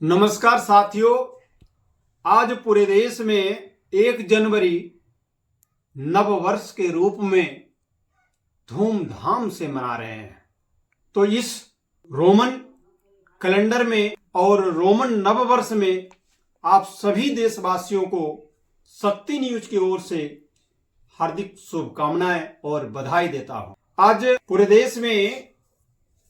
नमस्कार साथियों, आज पूरे देश में 1 जनवरी नव वर्ष के रूप में धूमधाम से मना रहे हैं। तो इस रोमन कैलेंडर में और रोमन नव वर्ष में आप सभी देशवासियों को शक्ति न्यूज की ओर से हार्दिक शुभकामनाएं और बधाई देता हूं। आज पूरे देश में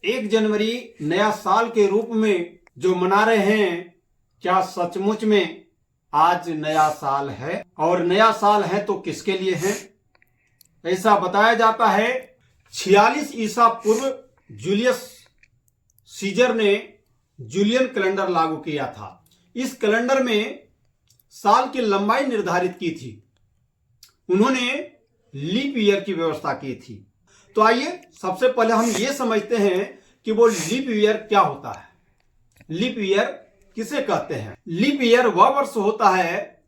1 जनवरी नया साल के रूप में जो मना रहे हैं, क्या सचमुच में आज नया साल है? और नया साल है तो किसके लिए है? ऐसा बताया जाता है 46 ईसा पूर्व जूलियस सीजर ने जूलियन कैलेंडर लागू किया था। इस कैलेंडर में साल की लंबाई निर्धारित की थी। उन्होंने लीप ईयर की व्यवस्था की थी। तो आइए सबसे पहले हम ये समझते हैं कि वो लीप ईयर क्या होता है। लीप ईयर किसे कहते हैं? लीप ईयर वह वर्ष होता है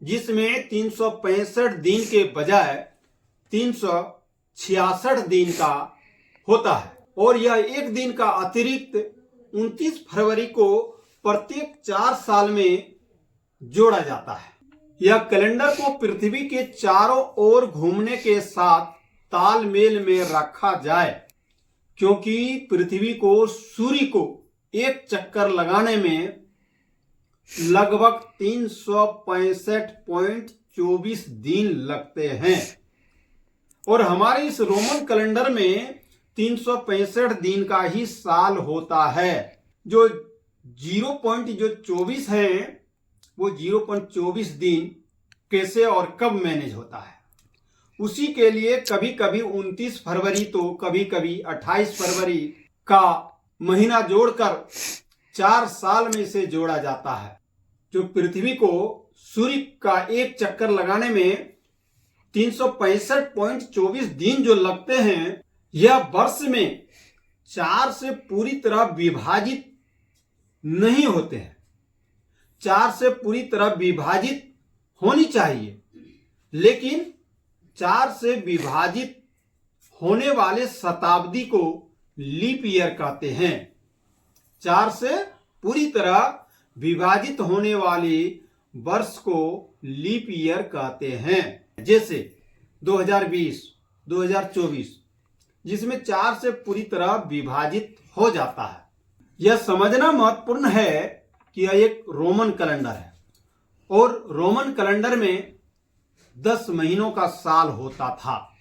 जिसमें 365 दिन के बजाय 366 दिन का होता है, और यह एक दिन का अतिरिक्त 29 फरवरी को प्रत्येक 4 साल में जोड़ा जाता है। यह कैलेंडर को पृथ्वी के चारों ओर घूमने के साथ तालमेल में रखा जाए, क्योंकि पृथ्वी को सूर्य को एक चक्कर लगाने में लगभग 365.24 दिन लगते हैं। और हमारे इस रोमन कैलेंडर में 365 दिन का ही साल होता है। जो 0.24 है वो 0.24 दिन कैसे और कब मैनेज होता है, उसी के लिए कभी कभी 29 फरवरी तो कभी कभी 28 फरवरी का महीना जोड़कर 4 साल में इसे जोड़ा जाता है। जो पृथ्वी को सूर्य का एक चक्कर लगाने में 365.24 दिन जो लगते हैं, यह वर्ष में 4 से पूरी तरह विभाजित नहीं होते हैं। 4 से पूरी तरह विभाजित होनी चाहिए, लेकिन 4 से विभाजित होने वाले शताब्दी को लीप ईयर कहते हैं। 4 से पूरी तरह विभाजित होने वाली वर्ष को लीप ईयर कहते हैं। जैसे 2020, 2024, जिसमें 4 से पूरी तरह विभाजित हो जाता है। यह समझना महत्वपूर्ण है कि यह एक रोमन कैलेंडर है, और रोमन कैलेंडर में 10 महीनों का साल होता था,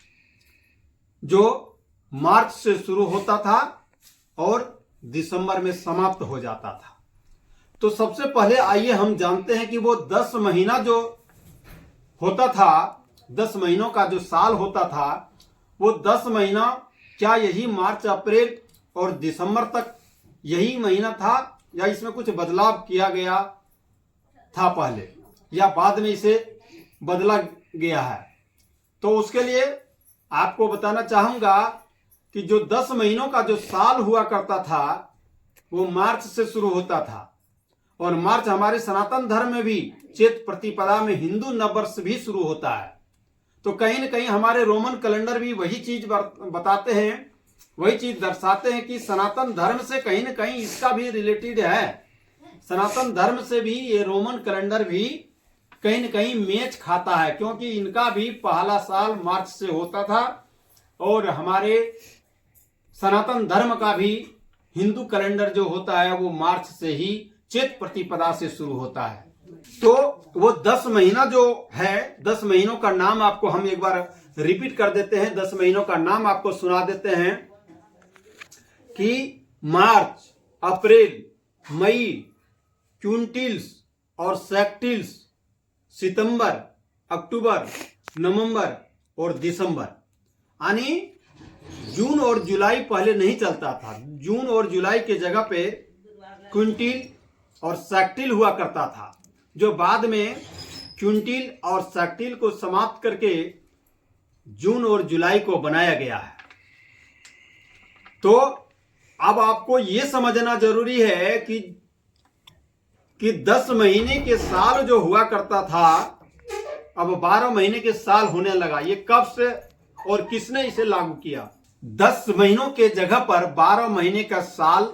जो मार्च से शुरू होता था और दिसंबर में समाप्त हो जाता था। तो सबसे पहले आइए हम जानते हैं कि वो 10 महीना जो होता था, 10 महीनों का जो साल होता था, वो 10 महीना क्या यही मार्च, अप्रैल और दिसंबर तक यही महीना था, या इसमें कुछ बदलाव किया गया था पहले, या बाद में इसे बदला गया है? तो उसके लिए आपको बताना चाहूंगा कि जो 10 महीनों का जो साल हुआ करता था वो मार्च से शुरू होता था, और मार्च हमारे सनातन धर्म में भी चैत्र प्रतिपदा में हिंदू नववर्ष भी शुरू होता है। तो कहीं न कहीं हमारे रोमन कैलेंडर भी वही चीज बताते हैं, वही चीज दर्शाते हैं कि सनातन धर्म से कहीं न कहीं इसका भी रिलेटेड है। सनातन धर्म से भी ये रोमन कैलेंडर भी कहीं न कहीं मैच खाता है, क्योंकि इनका भी पहला साल मार्च से होता था, और हमारे सनातन धर्म का भी हिंदू कैलेंडर जो होता है वो मार्च से ही चैत्र प्रतिपदा से शुरू होता है। तो वो 10 महीना जो है, 10 महीनों का नाम आपको हम एक बार रिपीट कर देते हैं। 10 महीनों का नाम आपको सुना देते हैं कि मार्च, अप्रैल, मई, क्विंटिल्स और सेक्टिल्स, सितंबर, अक्टूबर, नवंबर और दिसंबर। यानी जून और जुलाई पहले नहीं चलता था। जून और जुलाई के जगह पे क्विंटिल और सेक्टिल हुआ करता था, जो बाद में क्विंटिल और सेक्टिल को समाप्त करके जून और जुलाई को बनाया गया है। तो अब आपको यह समझना जरूरी है कि 10 महीने के साल जो हुआ करता था, अब 12 महीने के साल होने लगा। ये कब से और किसने इसे लागू किया? 10 महीनों के जगह पर 12 महीने का साल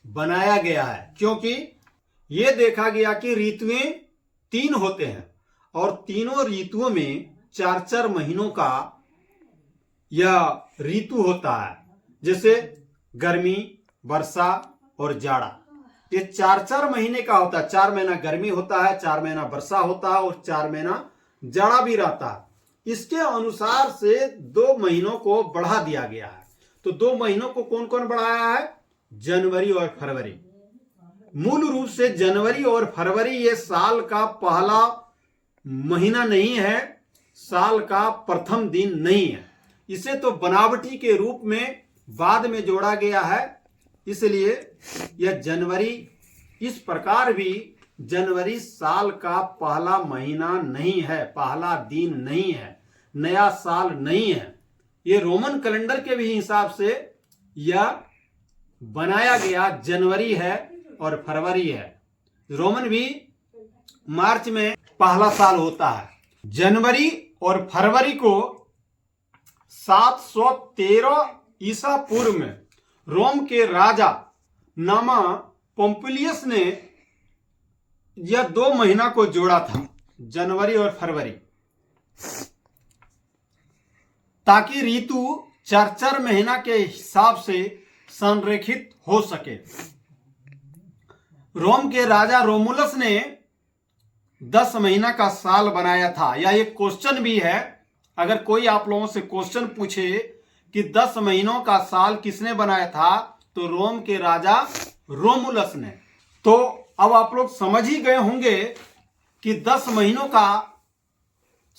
बनाया गया है, क्योंकि ये देखा गया कि ऋतुएं 3 होते हैं और तीनों ऋतुओं में 4-4 महीनों का यह ऋतु होता है। जैसे गर्मी, वर्षा और जाड़ा, ये 4-4 महीने का होता है। 4 महीना गर्मी होता है, 4 महीना वर्षा होता है और 4 महीना जाड़ा भी रहता है। इसके अनुसार से 2 महीनों को बढ़ा दिया गया है। तो 2 महीनों को कौन कौन बढ़ाया है? जनवरी और फरवरी। मूल रूप से जनवरी और फरवरी ये साल का पहला महीना नहीं है, साल का प्रथम दिन नहीं है। इसे तो बनावटी के रूप में बाद में जोड़ा गया है, इसलिए यह जनवरी, इस प्रकार भी जनवरी साल का पहला महीना नहीं है, पहला दिन नहीं है, नया साल नहीं है। ये रोमन कैलेंडर के भी हिसाब से यह बनाया गया जनवरी है और फरवरी है। रोमन भी मार्च में पहला साल होता है। जनवरी और फरवरी को 713 ईसा पूर्व में रोम के राजा नामा पोम्पिलियस ने यह 2 महीना को जोड़ा था, जनवरी और फरवरी, ताकि ऋतु 4-4 महीना के हिसाब से संरेखित हो सके। रोम के राजा रोमुलस ने 10 महीना का साल बनाया था। यह एक क्वेश्चन भी है, अगर कोई आप लोगों से क्वेश्चन पूछे कि 10 महीनों का साल किसने बनाया था, तो रोम के राजा रोमुलस ने। तो अब आप लोग समझ ही गए होंगे कि 10 महीनों का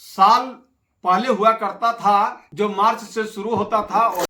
साल पहले हुआ करता था, जो मार्च से शुरू होता था और